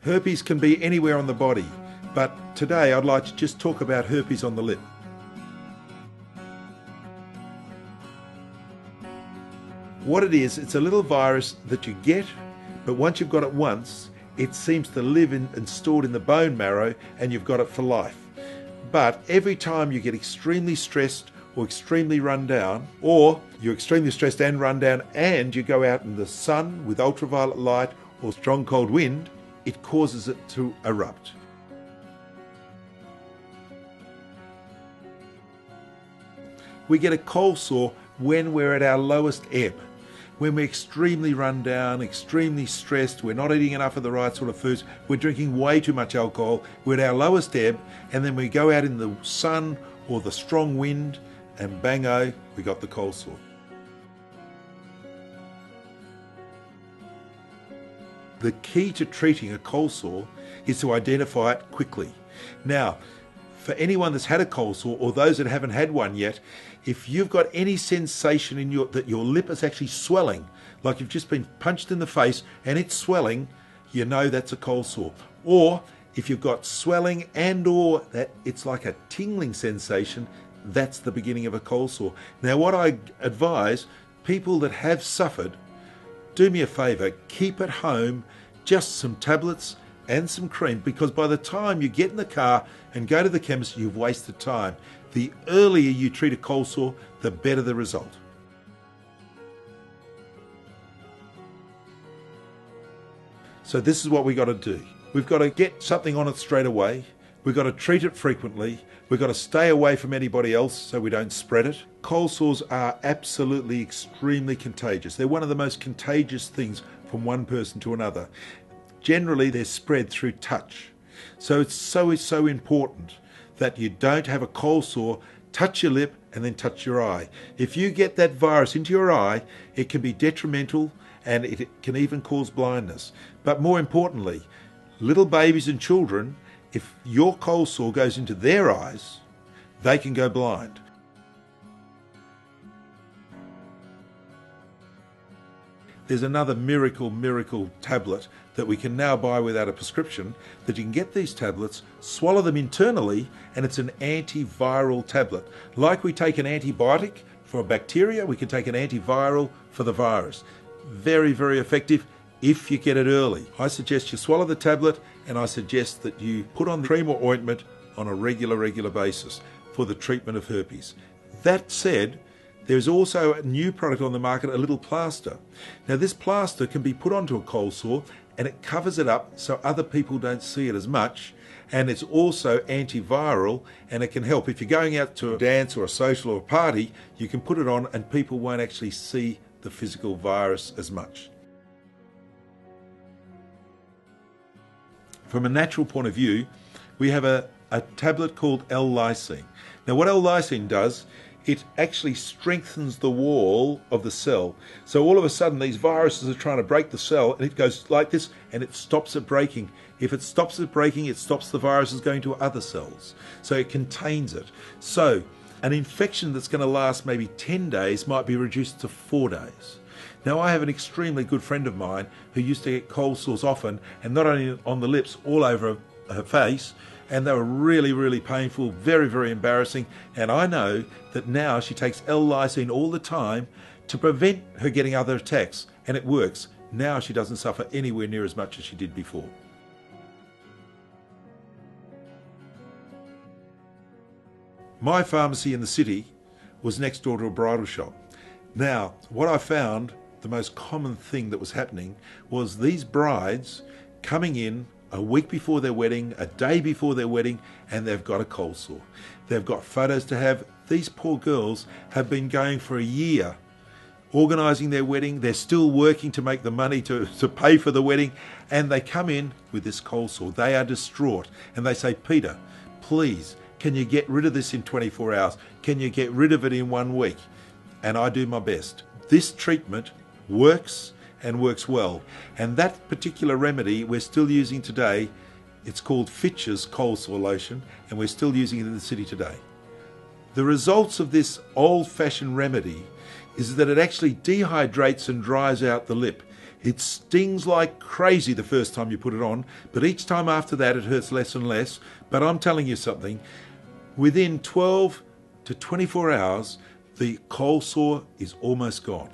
Herpes can be anywhere on the body, but today I'd like to just talk about herpes on the lip. What it is, it's a little virus that you get, but once you've got it once, it seems to live in and stored in the bone marrow, and you've got it for life. But every time you get extremely stressed or extremely run down, or you're extremely stressed and run down, and you go out in the sun with ultraviolet light or strong cold wind, it causes it to erupt. We get a cold sore when we're at our lowest ebb, when we're extremely run down, extremely stressed, we're not eating enough of the right sort of foods, we're drinking way too much alcohol, we're at our lowest ebb, and then we go out in the sun or the strong wind, and bang-o, we got the cold sore. The key to treating a cold sore is to identify it quickly. Now, for anyone that's had a cold sore or those that haven't had one yet, if you've got any sensation in that your lip is actually swelling, like you've just been punched in the face and it's swelling, you know that's a cold sore. Or if you've got swelling and or that it's like a tingling sensation, that's the beginning of a cold sore. Now what I advise people that have suffered, do me a favour, keep at home just some tablets and some cream, because by the time you get in the car and go to the chemist, you've wasted time. The earlier you treat a cold sore, the better the result. So this is what we got to do. We've got to get something on it straight away. We've got to treat it frequently. We've got to stay away from anybody else so we don't spread it. Cold sores are absolutely extremely contagious. They're one of the most contagious things from one person to another. Generally, they're spread through touch. So it's so important that you don't have a cold sore, touch your lip and then touch your eye. If you get that virus into your eye, it can be detrimental and it can even cause blindness. But more importantly, little babies and children, if your cold sore goes into their eyes, they can go blind. There's another miracle tablet that we can now buy without a prescription, that you can get these tablets, swallow them internally, and it's an antiviral tablet. Like we take an antibiotic for a bacteria, we can take an antiviral for the virus. Very, very effective if you get it early. I suggest you swallow the tablet, and I suggest that you put on the cream or ointment on a regular basis for the treatment of herpes. That said, there's also a new product on the market, a little plaster. Now this plaster can be put onto a cold sore and it covers it up so other people don't see it as much, and it's also antiviral, and it can help. If you're going out to a dance or a social or a party, you can put it on and people won't actually see the physical virus as much. From a natural point of view, we have a tablet called L-lysine. Now what L-lysine does, it actually strengthens the wall of the cell. So all of a sudden these viruses are trying to break the cell, and it goes like this and it stops it breaking. If it stops it breaking, it stops the viruses going to other cells. So it contains it. So an infection that's going to last maybe 10 days might be reduced to 4 days. Now I have an extremely good friend of mine who used to get cold sores often, and not only on the lips, all over her face, and they were really painful, very embarrassing. And I know that now she takes L-lysine all the time to prevent her getting other attacks, and it works. Now she doesn't suffer anywhere near as much as she did before. My pharmacy in the city was next door to a bridal shop. Now, what I found, the most common thing that was happening was these brides coming in a week before their wedding, a day before their wedding, and they've got a cold sore. They've got photos to have. These poor girls have been going for a year organising their wedding. They're still working to make the money to pay for the wedding, and they come in with this cold sore. They are distraught, and they say, "Peter, please, can you get rid of this in 24 hours? Can you get rid of it in 1 week?" And I do my best. This treatment works and works well. And that particular remedy we're still using today. It's called Fitch's cold sore lotion, and we're still using it in the city today. The results of this old-fashioned remedy is that it actually dehydrates and dries out the lip. It stings like crazy the first time you put it on, but each time after that it hurts less and less. But I'm telling you something, within 12 to 24 hours, the cold sore is almost gone.